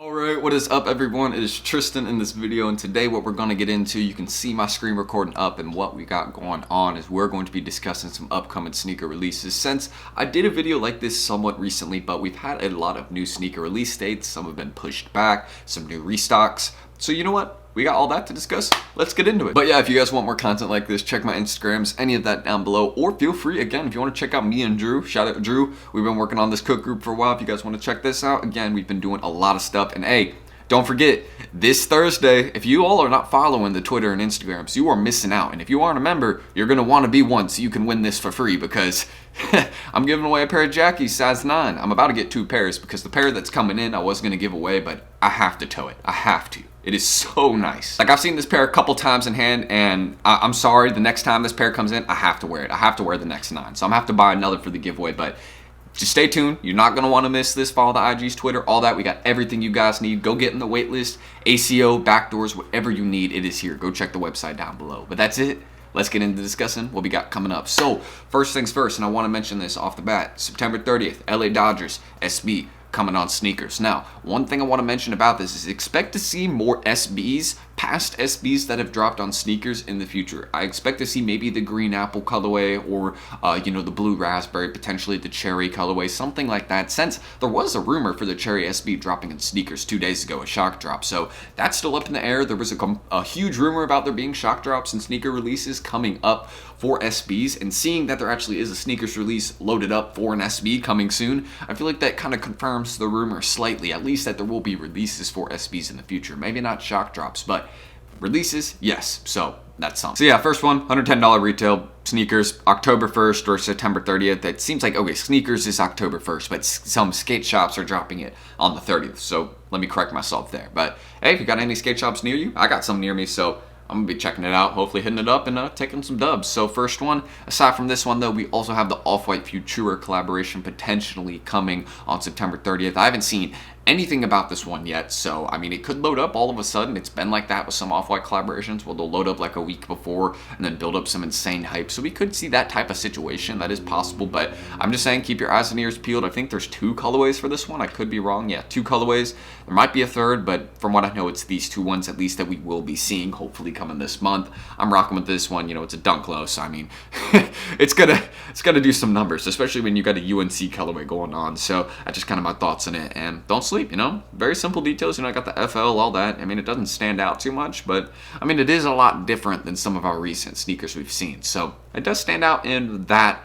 Alright, what is up everyone? It is Tristan in this video, and today what we're going to get into, you can see my screen recording up, and what we got going on is we're going to be discussing some upcoming sneaker releases. Since I did a video like this somewhat recently, but we've had a lot of new sneaker release dates, some have been pushed back, some new restocks. So you know what? We got all that to discuss. Let's get into it. But yeah, if you guys want more content like this, check my Instagrams, any of that down below, or feel free, again, if you want to check out me and Drew, shout out to Drew. We've been working on this cook group for a while. If you guys want to check this out, again, we've been doing a lot of stuff. And hey, don't forget, this Thursday, if you all are not following the Twitter and Instagrams, you are missing out. And if you aren't a member, you're going to want to be one so you can win this for free, because I'm giving away a pair of Jackies size 9. I'm about to get 2 pairs because the pair that's coming in I was going to give away, but I have to tow it. I have to. It is so nice. Like, I've seen this pair a couple times in hand, and I'm sorry, the next time this pair comes in, I have to wear it. I have to wear the next 9. So I'm going to have to buy another for the giveaway, but just stay tuned. You're not going to want to miss this. Follow the IG's, Twitter, all that. We got everything you guys need. Go get in the wait list. ACO, backdoors, whatever you need, it is here. Go check the website down below. But that's it. Let's get into discussing what we got coming up. So, first things first, and I want to mention this off the bat. September 30th, LA Dodgers, SB, coming on sneakers. Now, one thing I want to mention about this is expect to see more SBs, past SBs that have dropped on sneakers in the future. I expect to see maybe the green apple colorway, or the blue raspberry, potentially the cherry colorway, something like that, since there was a rumor for the cherry SB dropping in sneakers 2 days ago, a shock drop. So that's still up in the air. There was a huge rumor about there being shock drops and sneaker releases coming up for SBs, and seeing that there actually is a sneakers release loaded up for an SB coming soon, I feel like that kind of confirms the rumor slightly, at least that there will be releases for SBs in the future. Maybe not shock drops, but releases, yes. So that's something. So yeah, first one, $110 retail sneakers, October 1st or September 30th. It seems like, okay, sneakers is October 1st, but some skate shops are dropping it on the 30th. So let me correct myself there. But hey, if you got any skate shops near you, I got some near me, so I'm going to be checking it out, hopefully hitting it up and taking some dubs. So first one, aside from this one though, we also have the Off-White Futura collaboration potentially coming on September 30th. I haven't seen anything about this one yet, so I mean, it could load up all of a sudden. It's been like that with some Off-White collaborations, where they'll load up like a week before and then build up some insane hype. So we could see that type of situation. That is possible, but I'm just saying, keep your eyes and ears peeled. I think there's 2 colorways for this one. I could be wrong. Yeah, 2 colorways. There might be a third, but from what I know, it's these 2 ones at least that we will be seeing, hopefully coming this month. I'm rocking with this one. You know, it's a dunk low, so I mean, it's gonna do some numbers, especially when you got a UNC colorway going on. So that's just kind of my thoughts on it. And don't sleep. You know, very simple details. You know, I got the FL, all that. I mean, it doesn't stand out too much, but I mean, it is a lot different than some of our recent sneakers we've seen. So it does stand out in that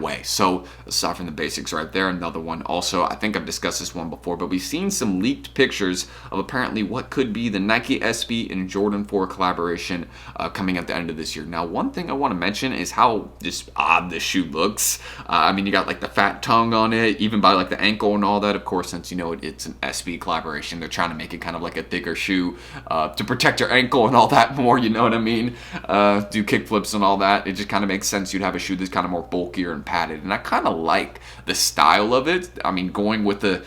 way. So aside from the basics right there, another one also, I think I've discussed this one before, but we've seen some leaked pictures of apparently what could be the Nike SB and Jordan 4 collaboration coming at the end of this year. Now, one thing I want to mention is how just odd this shoe looks. I mean, you got like the fat tongue on it, even by like the ankle and all that. Of course, since you know it's an SB collaboration, they're trying to make it kind of like a thicker shoe to protect your ankle and all that more, you know what I mean? Do kick flips and all that. It just kind of makes sense you'd have a shoe that's kind of more bulkier and padded, and I kind of like the style of it. I mean, going with the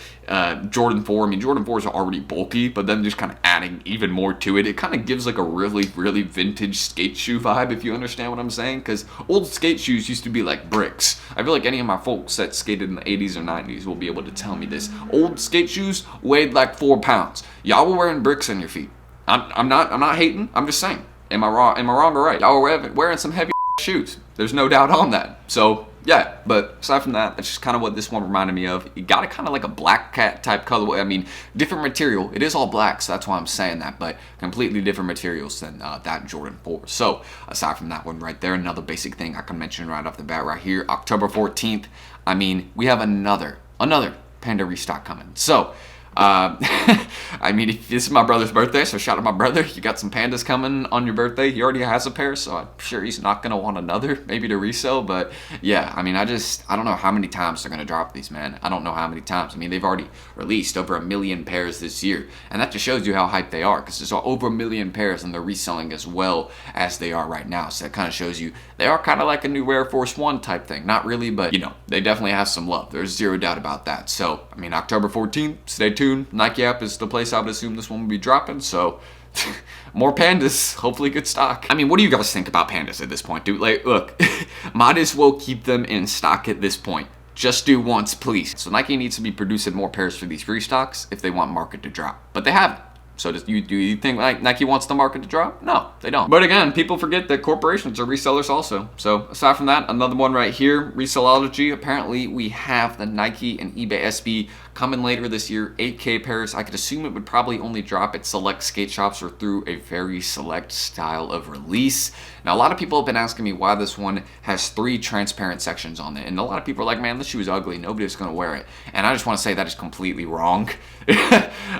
Jordan 4, I mean, Jordan 4s are already bulky, but then just kind of adding even more to it, it kind of gives like a really, really vintage skate shoe vibe, if you understand what I'm saying, because old skate shoes used to be like bricks. I feel like any of my folks that skated in the 80s or 90s will be able to tell me this. Old skate shoes weighed like 4 pounds. Y'all were wearing bricks on your feet. I'm not hating, I'm just saying. Am I wrong or right? Y'all were wearing some heavy shoes. There's no doubt on that. So yeah, but aside from that, that's just kind of what this one reminded me of. You got it kind of like a black cat type colorway. I mean, different material. It is all black, so that's why I'm saying that, but completely different materials than that Jordan 4. So aside from that one right there, another basic thing I can mention right off the bat right here, October 14th. I mean, we have another Panda restock coming. So I mean, this is my brother's birthday, so shout out to my brother. You got some pandas coming on your birthday. He already has a pair, so I'm sure he's not going to want another, maybe to resell. But yeah, I mean, I don't know how many times they're going to drop these, man. I don't know how many times. I mean, they've already released over 1 million pairs this year, and that just shows you how hyped they are, because there's over 1 million pairs, and they're reselling as well as they are right now. So that kind of shows you they are kind of like a new Air Force One type thing. Not really, but you know, they definitely have some love. There's zero doubt about that. So, I mean, October 14th, stay tuned. Nike app is the place I would assume this one will be dropping, so more pandas, hopefully good stock. I mean, what do you guys think about pandas at this point, dude? Like, look, might as well keep them in stock at this point. Just do once, please. So Nike needs to be producing more pairs for these restocks if they want market to drop. But they haven't. So do you think like Nike wants the market to drop? No, they don't. But again, people forget that corporations are resellers also. So aside from that, another one right here, Resellology. Apparently we have the Nike and eBay SB coming later this year, 8K pairs. I could assume it would probably only drop at select skate shops or through a very select style of release. Now, a lot of people have been asking me why this one has 3 transparent sections on it. And a lot of people are like, man, this shoe is ugly. Nobody's going to wear it. And I just want to say that is completely wrong.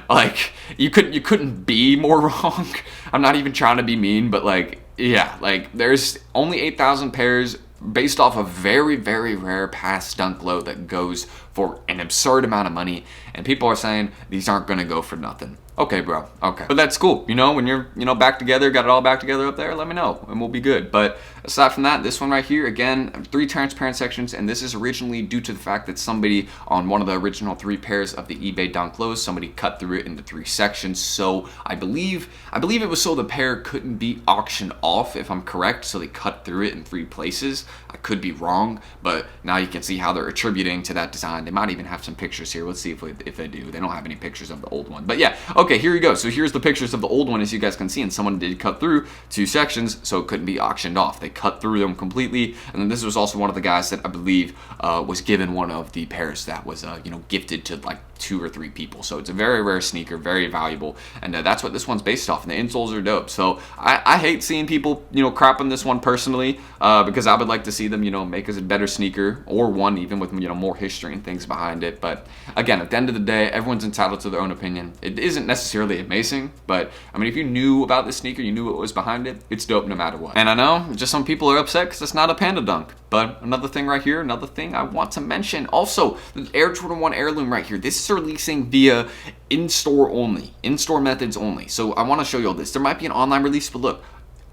Like, you couldn't be more wrong. I'm not even trying to be mean, but like, yeah, like there's only 8,000 pairs based off a very, very rare past dunk low that goes for an absurd amount of money, and people are saying these aren't gonna go for nothing. Okay, bro, okay. But that's cool. You know, when you're, back together, got it all back together up there, let me know, and we'll be good. But aside from that, this one right here, again, 3 transparent sections, and this is originally due to the fact that somebody on one of the original 3 pairs of the eBay dunk lows, somebody cut through it into 3 sections. So I believe it was so the pair couldn't be auctioned off, if I'm correct, so they cut through it in 3 places. I could be wrong, but now you can see how they're attributing to that design. They might even have some pictures here. Let's see if they do. They don't have any pictures of the old one. But yeah, okay, here we go. So here's the pictures of the old one, as you guys can see, and someone did cut through 2 sections, so it couldn't be auctioned off. They cut through them completely, and then this was also one of the guys that I believe was given one of the pairs that was, gifted to like 2 or 3 people. So it's a very rare sneaker, very valuable, and that's what this one's based off, and the insoles are dope. So I hate seeing people, crap on this one personally, because I would like to see them, make us a better sneaker, or one even with, more history and things behind it. But again, at the end of the day, everyone's entitled to their own opinion. It isn't necessarily amazing, but I mean, if you knew about this sneaker, you knew what was behind it, it's dope no matter what. And I know just some people are upset because it's not a Panda Dunk. But another thing right here, another thing I want to mention, also the Air Jordan 1 Heirloom right here. This is releasing via in-store only, in-store methods only. So I want to show you all this. There might be an online release, but look,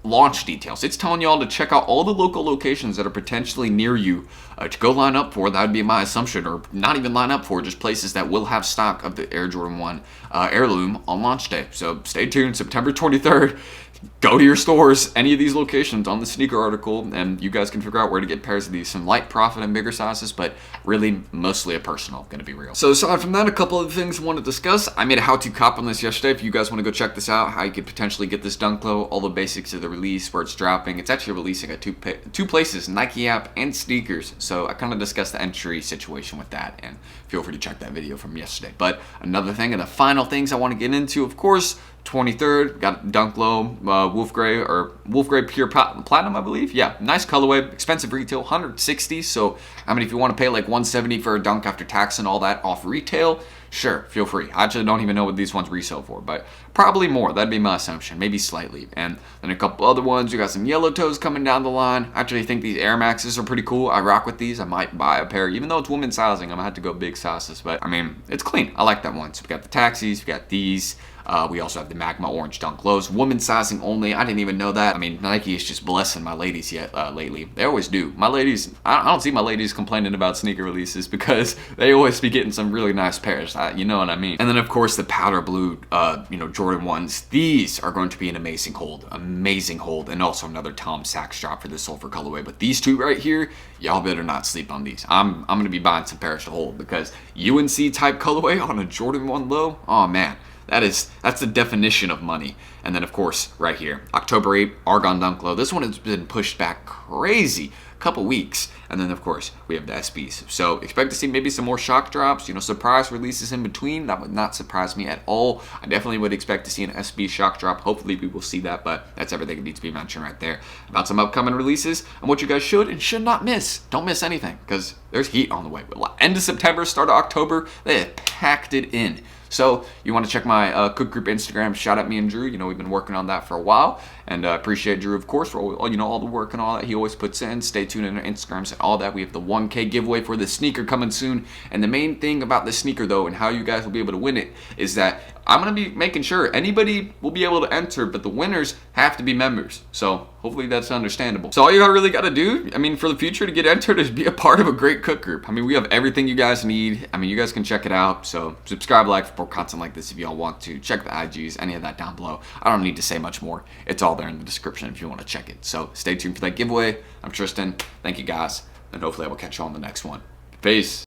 launch details. It's telling y'all to check out all the local locations that are potentially near you to go line up for. That would be my assumption, or not even line up for, just places that will have stock of the Air Jordan 1 Heirloom on launch day. So stay tuned, September 23rd. Go to your stores, any of these locations on the sneaker article, and you guys can figure out where to get pairs of these. Some light profit and bigger sizes, but really mostly a personal, gonna be real. So aside from that, a couple of things I want to discuss. I made a how-to cop on this yesterday. If you guys want to go check this out, how you could potentially get this dunk low, all the basics of the release, where it's dropping. It's actually releasing at two places, Nike app and sneakers. So I kind of discussed the entry situation with that, and feel free to check that video from yesterday. But another thing, and the final things I want to get into, of course, 23rd, got dunk low, wolf gray pure platinum, I believe. Yeah, nice colorway, expensive retail, 160. So I mean, if you want to pay like 170 for a dunk after tax and all that off retail, sure, feel free. I actually don't even know what these ones resell for, but probably more. That'd be my assumption, maybe slightly. And then a couple other ones. You got some yellow toes coming down the line. I actually think these Air Maxes are pretty cool. I rock with these. I might buy a pair, even though it's women's sizing. I'm gonna have to go big sizes, but I mean, it's clean. I like that one. So we got the taxis, we got these. We also have the Magma Orange Dunk Lows, women's sizing only. I didn't even know that. I mean, Nike is just blessing my ladies lately. They always do. My ladies, I don't see my ladies complaining about sneaker releases because they always be getting some really nice pairs. You know what I mean? And then of course the powder blue, Jordan 1s. These are going to be an amazing hold, and also another Tom Sachs drop for the sulfur colorway. But these two right here, y'all better not sleep on these. I'm gonna be buying some pairs to hold because UNC type colorway on a Jordan 1 low. Oh man. That's the definition of money. And then of course, right here, October 8th, Argon Dunk Low. This one has been pushed back crazy, couple weeks. And then of course, we have the SBs. So expect to see maybe some more shock drops, surprise releases in between. That would not surprise me at all. I definitely would expect to see an SB shock drop. Hopefully we will see that, but that's everything that needs to be mentioned right there about some upcoming releases and what you guys should and should not miss. Don't miss anything because there's heat on the way. End of September, start of October, they have packed it in. So you want to check my Cook Group Instagram, shout out me and Drew. We've been working on that for a while, and appreciate Drew, of course, for all the work and all that he always puts in. Stay tuned on our Instagrams and all that. We have the 1K giveaway for the sneaker coming soon. And the main thing about this sneaker, though, and how you guys will be able to win it is that I'm going to be making sure anybody will be able to enter, but the winners have to be members. So hopefully that's understandable. So all you really got to do, for the future to get entered is be a part of a great Cook Group. We have everything you guys need. You guys can check it out. So subscribe, like for more content like this if y'all want to. Check the IGs, any of that down below. I don't need to say much more. It's all there in the description if you want to check it. So stay tuned for that giveaway. I'm Tristan. Thank you guys. And hopefully I will catch you on the next one. Peace.